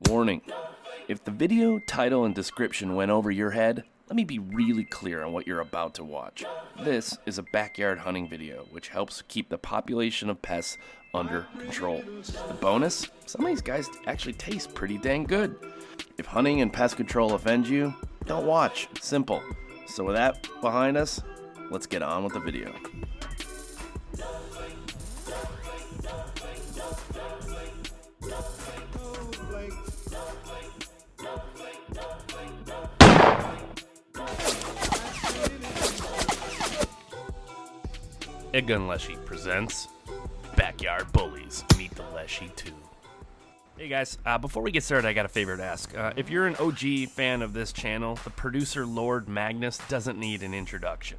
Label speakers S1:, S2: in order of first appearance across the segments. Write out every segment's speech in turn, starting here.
S1: Warning, if the video, title, and description went over your head, let me be really clear on what you're about to watch. This is a backyard hunting video, which helps keep the population of pests under control. The bonus, some of these guys actually taste pretty dang good. If hunting and pest control offend you, don't watch. It's simple. So with that behind us, let's get on with the video. EDgun Leshiy presents Backyard Bullies. Meet the Leshiy 2. Hey guys, before we get started, I got a favor to ask. If you're an OG fan of this channel, the producer Lord Magnus doesn't need an introduction.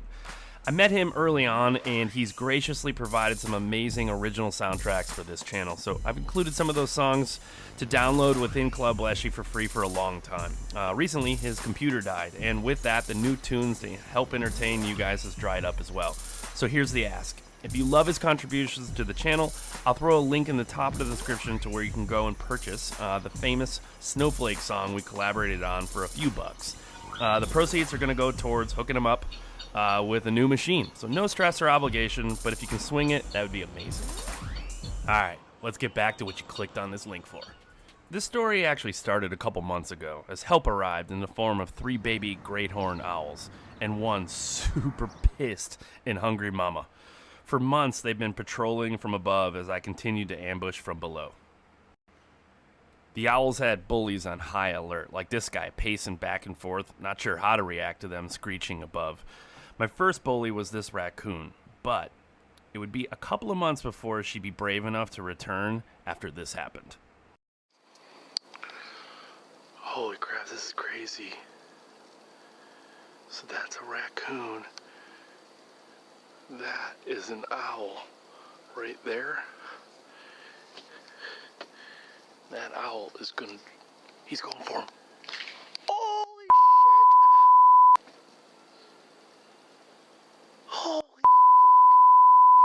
S1: I met him early on, and he's graciously provided some amazing original soundtracks for this channel, so I've included some of those songs to download within Club Leshiy for free for a long time. Recently, his computer died, and with that, the new tunes to help entertain you guys has dried up as well. So here's the ask. If you love his contributions to the channel, I'll throw a link in the top of the description to where you can go and purchase the famous Snowflake song we collaborated on for a few bucks. The proceeds are going to go towards hooking him up with a new machine. So no stress or obligation, but if you can swing it, that would be amazing. Alright, let's get back to what you clicked on this link for. This story actually started a couple months ago as help arrived in the form of 3 baby great horned owls and 1 super pissed and hungry mama. For months, they've been patrolling from above as I continued to ambush from below. The owls had bullies on high alert, like this guy pacing back and forth, not sure how to react to them screeching above. My first bully was this raccoon, but it would be a couple of months before she'd be brave enough to return after this happened.
S2: Holy crap, this is crazy. So that's a raccoon. That is an owl right there. That owl is he's going for him. Holy shit! Holy fuck!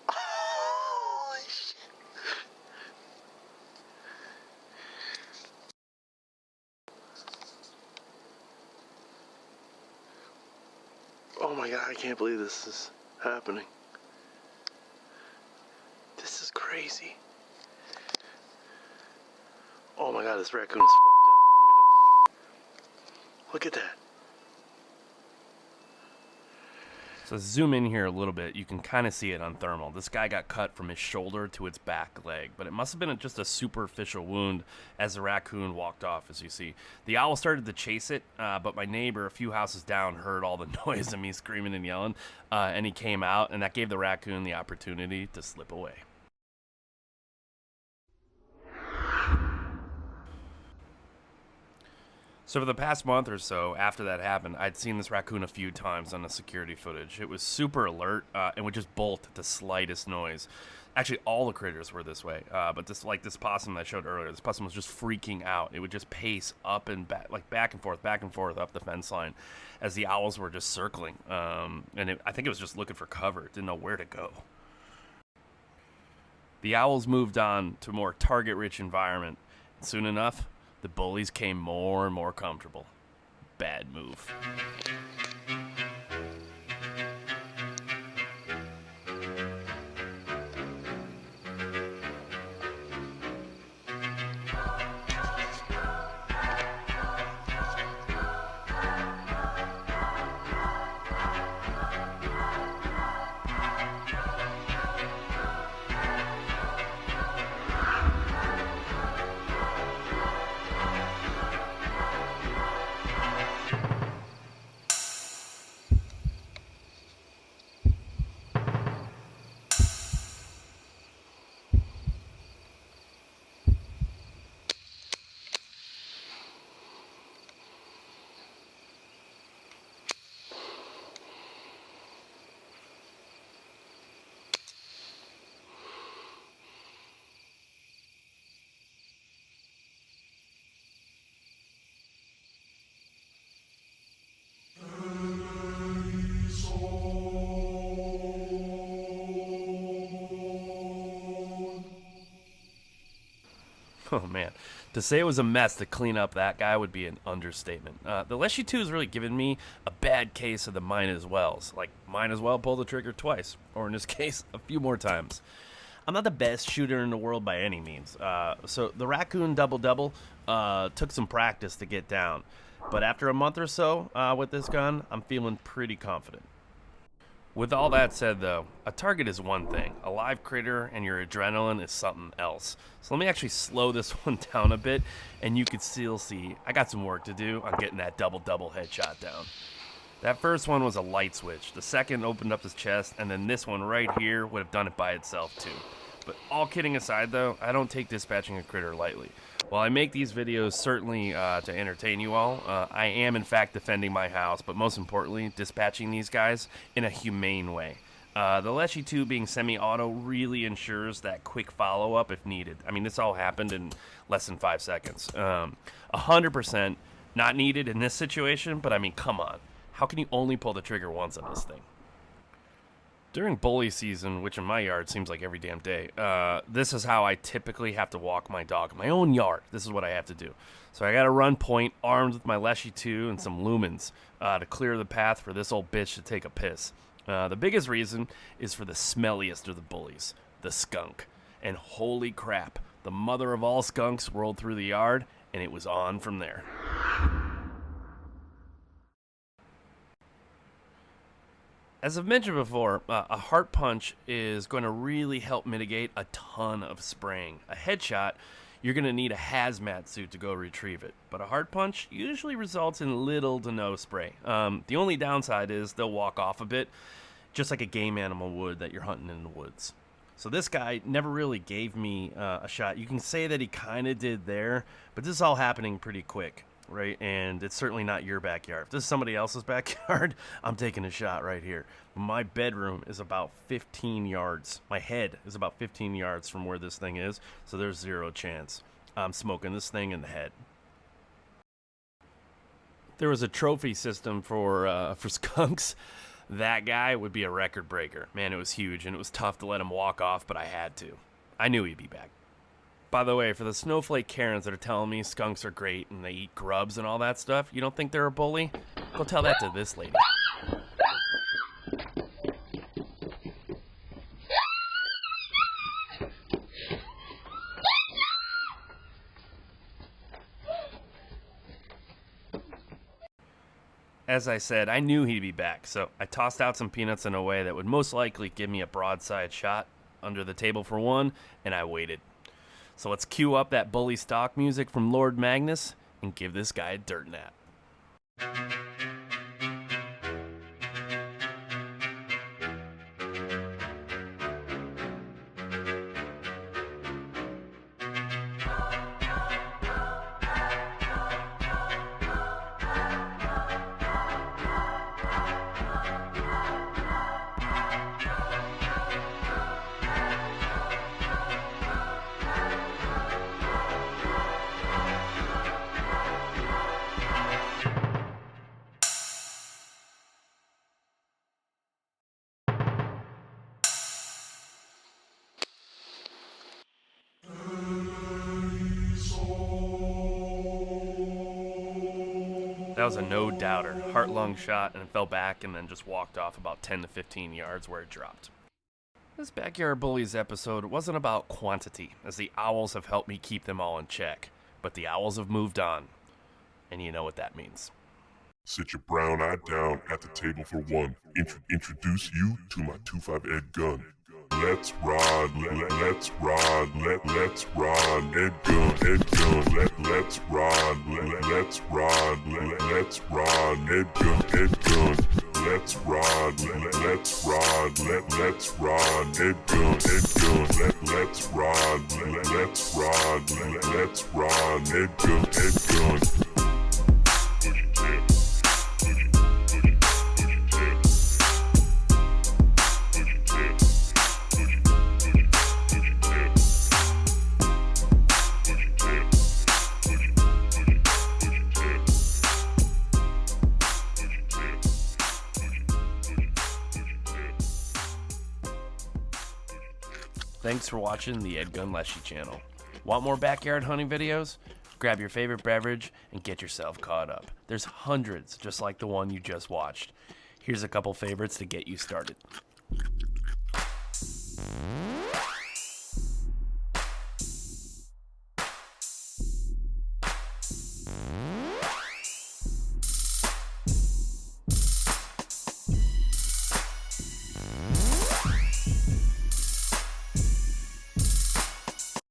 S2: Holy shit! Oh my god, I can't believe this is happening. This is crazy. Oh my god, this raccoon is fucked up. Look at that.
S1: So zoom in here a little bit, you can kind of see it on thermal. This guy got cut from his shoulder to its back leg, but it must have been just a superficial wound as the raccoon walked off, as you see. The owl started to chase it, but my neighbor a few houses down heard all the noise of me screaming and yelling, and he came out, and that gave the raccoon the opportunity to slip away. So for the past month or so after that happened, I'd seen this raccoon a few times on the security footage. It was super alert and would just bolt at the slightest noise. Actually, all the critters were this way, but this possum that I showed earlier, this possum was just freaking out. It would just pace up and back, like back and forth up the fence line as the owls were just circling. I think it was just looking for cover. It didn't know where to go. The owls moved on to a more target-rich environment. And soon enough, the bullies came more and more comfortable. Bad move. Oh man, to say it was a mess to clean up that guy would be an understatement. The Leshiy 2 has really given me a bad case of the might as wells. Like, might as well pull the trigger twice, or in this case, a few more times. I'm not the best shooter in the world by any means. So the Raccoon double-double took some practice to get down. But after a month or so with this gun, I'm feeling pretty confident. With all that said, though, a target is one thing. A live critter and your adrenaline is something else. So let me actually slow this one down a bit, and you can still see I got some work to do on getting that double-double headshot down. That first one was a light switch. The second opened up his chest, and then this one right here would have done it by itself too. But all kidding aside, though, I don't take dispatching a critter lightly. While I make these videos certainly to entertain you all, I am in fact defending my house, but most importantly, dispatching these guys in a humane way. The Leshiy 2 being semi-auto really ensures that quick follow-up if needed. I mean, this all happened in less than 5 seconds. 100% not needed in this situation, but I mean, come on. How can you only pull the trigger once on this thing? During bully season, which in my yard seems like every damn day, this is how I typically have to walk my dog in my own yard. This is what I have to do. So I got to run point armed with my Leshiy 2 and some lumens to clear the path for this old bitch to take a piss. The biggest reason is for the smelliest of the bullies, the skunk. And holy crap, the mother of all skunks rolled through the yard, and it was on from there. As I've mentioned before, a heart punch is going to really help mitigate a ton of spraying. A headshot, you're going to need a hazmat suit to go retrieve it. But a heart punch usually results in little to no spray. The only downside is they'll walk off a bit, just like a game animal would that you're hunting in the woods. So this guy never really gave me a shot. You can say that he kind of did there, but this is all happening pretty quick. Right, and it's certainly not your backyard. If this is somebody else's backyard, I'm taking a shot right here. My bedroom is about 15 yards. My head is about 15 yards from where this thing is, so there's zero chance I'm smoking this thing in the head. There was a trophy system for skunks. That guy would be a record breaker. Man, it was huge, and it was tough to let him walk off, but I had to. I knew he'd be back. By the way, for the snowflake Karens that are telling me skunks are great and they eat grubs and all that stuff, you don't think they're a bully? Go tell that to this lady. As I said, I knew he'd be back, so I tossed out some peanuts in a way that would most likely give me a broadside shot under the table for one, and I waited. So let's cue up that bully stock music from Lord Magnus and give this guy a dirt nap. That was a no-doubter, heart-lung shot, and it fell back and then just walked off about 10 to 15 yards where it dropped. This Backyard Bullies episode wasn't about quantity, as the owls have helped me keep them all in check, but the owls have moved on, and you know what that means.
S3: Sit your brown eye down at the table for one. Introduce you to my 2.5 Ed gun. Let's ride, let's ride, let's ride, Ed gun, let's ride, let's ride, let's ride, Ed gun, let's ride, let's ride, let's ride, Ed gun, let's ride, let's ride, let's ride, Ed gun.
S1: Thanks for watching the EDgun Leshiy channel. Want more backyard hunting videos? Grab your favorite beverage and get yourself caught up. There's hundreds just like the one you just watched. Here's a couple favorites to get you started.